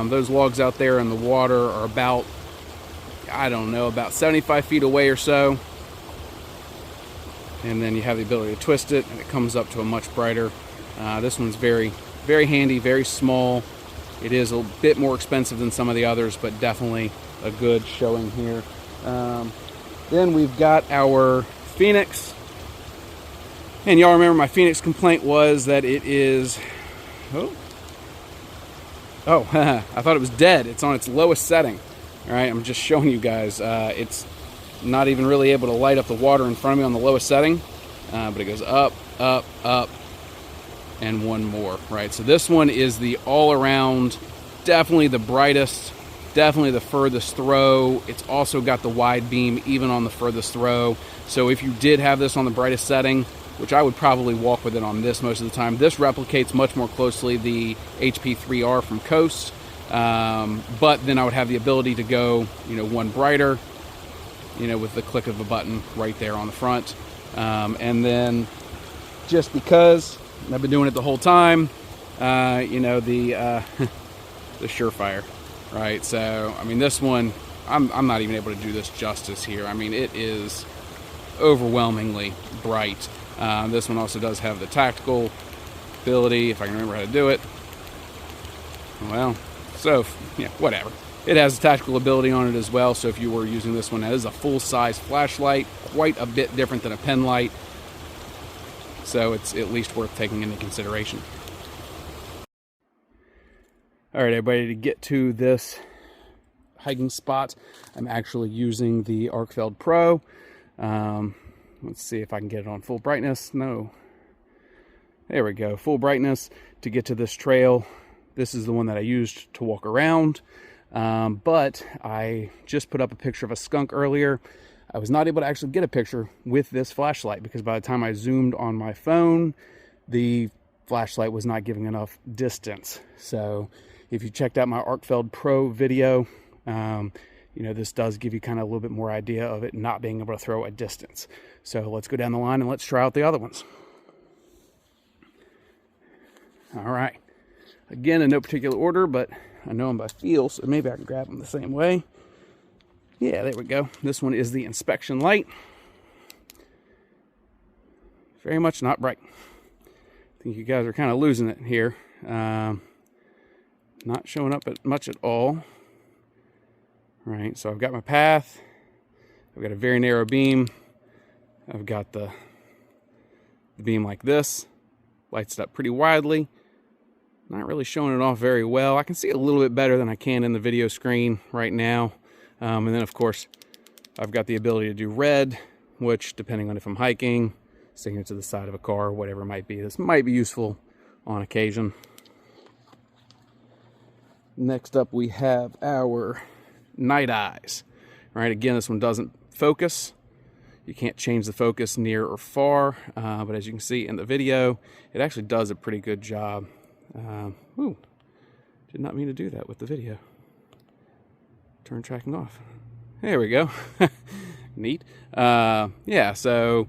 Those logs out there in the water are about, I don't know, about 75 feet away or so. And then you have the ability to twist it, and it comes up to a much brighter. This one's very, very handy, very small. It is a bit more expensive than some of the others, but definitely a good showing here. Then we've got our Phoenix. And y'all remember my Phoenix complaint was that it is... Oh, I thought it was dead. It's on its lowest setting. All right, I'm just showing you guys. It's not even really able to light up the water in front of me on the lowest setting, but it goes up, up, up, and one more, right? So this one is the all-around, definitely the brightest, definitely the furthest throw. It's also got the wide beam even on the furthest throw. So if you did have this on the brightest setting, which I would probably walk with it on this most of the time, this replicates much more closely the HP3R from Coast, but then I would have the ability to go, you know, one brighter, you know, with the click of a button right there on the front. And then just because I've been doing it the whole time, you know, the Surefire, right? So, I mean, this one, I'm not even able to do this justice here. I mean, it is overwhelmingly bright. This one also does have the tactical ability, if I can remember how to do it. Well, so, yeah, whatever. It has a tactical ability on it as well, so if you were using this one, it is a full-size flashlight, quite a bit different than a pen light, so it's at least worth taking into consideration. All right, everybody, to get to this hiking spot, I'm actually using the Arcfeld Pro. Let's see if I can get it on full brightness. No. There we go, full brightness to get to this trail. This is the one that I used to walk around. But I just put up a picture of a skunk earlier. I was not able to actually get a picture with this flashlight because by the time I zoomed on my phone, the flashlight was not giving enough distance. So if you checked out my Arcfeld Pro video, you know, this does give you kind of a little bit more idea of it not being able to throw a distance. So let's go down the line and let's try out the other ones. All right. Again, in no particular order, but I know them by feel, so maybe I can grab them the same way. Yeah, there we go. This one is the inspection light. Very much not bright. I think you guys are kind of losing it here. Not showing up much at all. Right, so I've got my path. I've got a very narrow beam. I've got the beam like this. Lights it up pretty widely. Not really showing it off very well. I can see it a little bit better than I can in the video screen right now. And then, of course, I've got the ability to do red, which, depending on if I'm hiking, sticking it to the side of a car, whatever it might be, this might be useful on occasion. Next up, we have our night eyes. Right, again, this one doesn't focus. You can't change the focus near or far, but as you can see in the video, it actually does a pretty good job. Ooh, did not mean to do that with the video. Turn tracking off. There we go. Neat. Yeah, so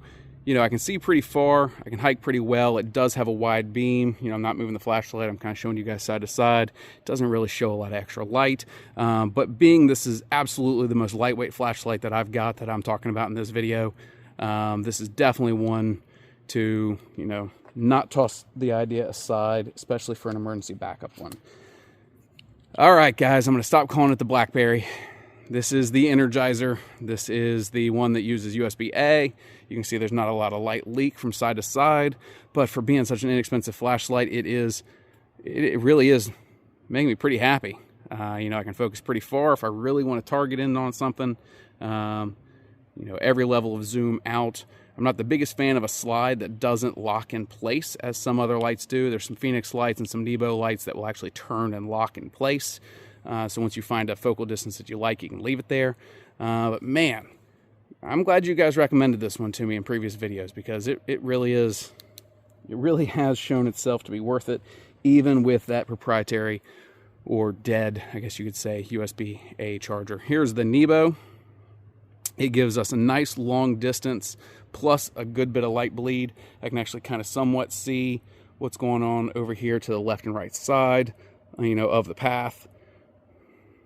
you know, I can see pretty far, I can hike pretty well. It does have a wide beam. You know, I'm not moving the flashlight, I'm kind of showing you guys side to side. It doesn't really show a lot of extra light, but being this is absolutely the most lightweight flashlight that I've got that I'm talking about in this video, this is definitely one to, you know, not toss the idea aside, especially for an emergency backup one. All right, guys, I'm going to stop calling it the BlackBerry. This is the Energizer. This is the one that uses USB-A. You can see there's not a lot of light leak from side to side, but for being such an inexpensive flashlight, it really is making me pretty happy. You know, I can focus pretty far if I really want to target in on something. You know, every level of zoom out. I'm not the biggest fan of a slide that doesn't lock in place as some other lights do. There's some Phoenix lights and some Nebo lights that will actually turn and lock in place. So once you find a focal distance that you like, you can leave it there. But man, I'm glad you guys recommended this one to me in previous videos, because it really has shown itself to be worth it, even with that proprietary or dead, I guess you could say, USB-A charger. Here's the Nebo. It gives us a nice long distance plus a good bit of light bleed. I can actually kind of somewhat see what's going on over here to the left and right side, you know, of the path.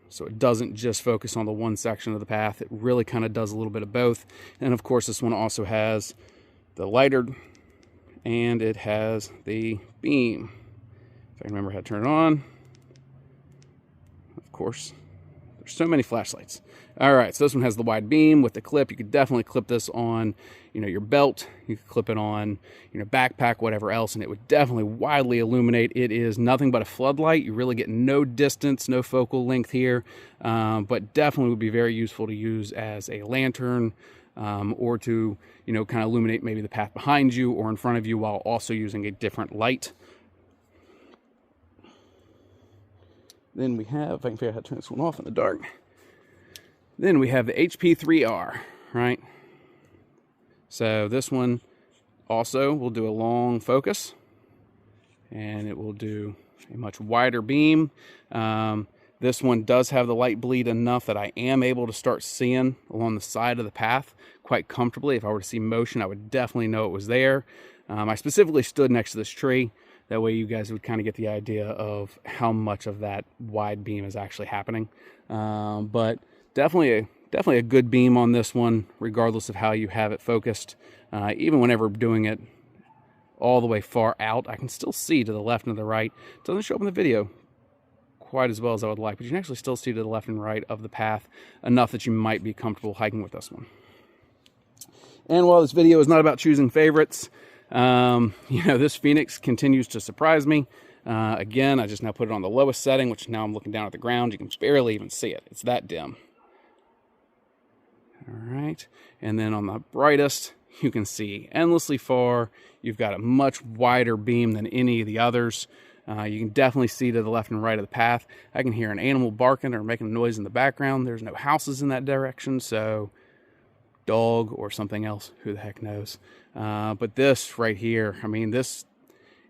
So it doesn't just focus on the one section of the path. It really kind of does a little bit of both. And of course, this one also has the lighter and it has the beam. If I can remember how to turn it on. Of course, there's so many flashlights. All right, so this one has the wide beam with the clip. You could definitely clip this on, you know, your belt. You could clip it on, you know, backpack, whatever else, and it would definitely widely illuminate. It is nothing but a floodlight. You really get no distance, no focal length here, but definitely would be very useful to use as a lantern, or to, you know, kind of illuminate maybe the path behind you or in front of you while also using a different light. Then we have, if I can figure out how to turn this one off in the dark. Then we have the HP3R, right? So this one also will do a long focus, and it will do a much wider beam. This one does have the light bleed enough that I am able to start seeing along the side of the path quite comfortably. If I were to see motion, I would definitely know it was there. I specifically stood next to this tree. That way you guys would kind of get the idea of how much of that wide beam is actually happening. But definitely a good beam on this one, regardless of how you have it focused. Even whenever doing it all the way far out, I can still see to the left and to the right. It doesn't show up in the video quite as well as I would like, but you can actually still see to the left and right of the path enough that you might be comfortable hiking with this one. And while this video is not about choosing favorites, you know, this Phoenix continues to surprise me. Again, I just now put it on the lowest setting, which now I'm looking down at the ground. You can barely even see it. It's that dim. All right, and then on the brightest, you can see endlessly far. You've got a much wider beam than any of the others. You can definitely see to the left and right of the path. I can hear an animal barking or making a noise in the background. There's no houses in that direction, so dog or something else, who the heck knows. But this right here, I mean, this,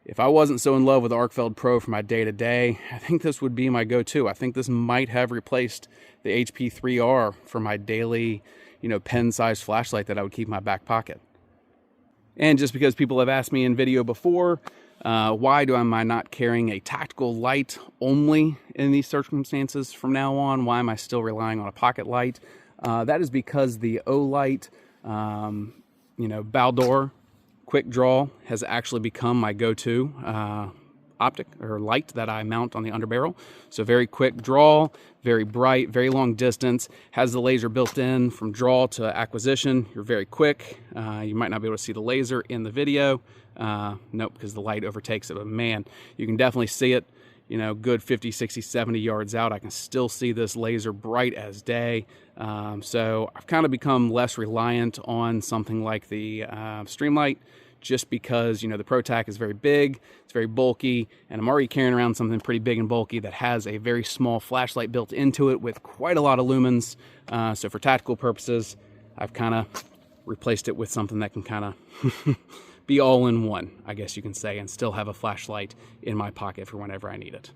if I wasn't so in love with the Arcfeld Pro for my day-to-day, I think this would be my go-to. I think this might have replaced the HP3R for my daily, you know, pen-sized flashlight that I would keep in my back pocket. And just because people have asked me in video before, why am I not carrying a tactical light only in these circumstances from now on? Why am I still relying on a pocket light? That is because the Olight, you know, Baldor Quick Draw has actually become my go-to optic or light that I mount on the underbarrel. So very quick draw, very bright, very long distance, has the laser built in from draw to acquisition. You're very quick. You might not be able to see the laser in the video. Nope, because the light overtakes it, but man, you can definitely see it, you know, good 50, 60, 70 yards out. I can still see this laser bright as day. So I've kind of become less reliant on something like the Streamlight, just because, you know, the ProTac is very big, it's very bulky, and I'm already carrying around something pretty big and bulky that has a very small flashlight built into it with quite a lot of lumens. So for tactical purposes, I've kind of replaced it with something that can kind of be all in one, I guess you can say, and still have a flashlight in my pocket for whenever I need it.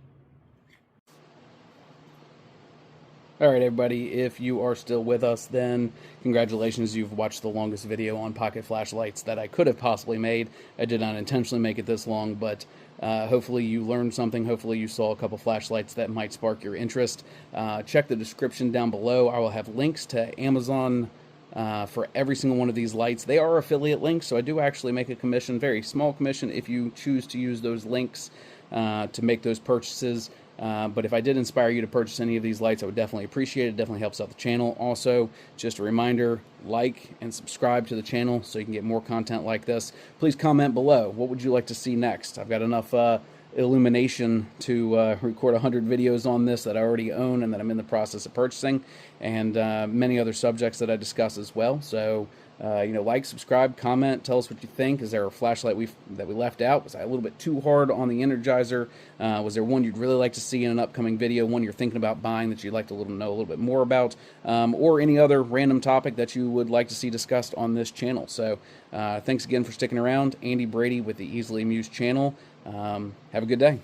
All right, everybody, if you are still with us, then congratulations, you've watched the longest video on pocket flashlights that I could have possibly made. I did not intentionally make it this long, but hopefully you learned something. Hopefully you saw a couple flashlights that might spark your interest. Check the description down below. I will have links to Amazon for every single one of these lights. They are affiliate links, so I do actually make a commission, very small commission, if you choose to use those links to make those purchases. But if I did inspire you to purchase any of these lights, I would definitely appreciate it. It definitely helps out the channel. Also, just a reminder, like and subscribe to the channel so you can get more content like this. Please comment below. What would you like to see next? I've got enough illumination to record 100 videos on this that I already own and that I'm in the process of purchasing, and many other subjects that I discuss as well. So like, subscribe, comment, tell us what you think. Is there a flashlight that we left out? Was I a little bit too hard on the Energizer? Was there one you'd really like to see in an upcoming video, one you're thinking about buying that you'd like to know a little bit more about, or any other random topic that you would like to see discussed on this channel? So thanks again for sticking around. Andy Brady with the Easily Amused channel. Have a good day.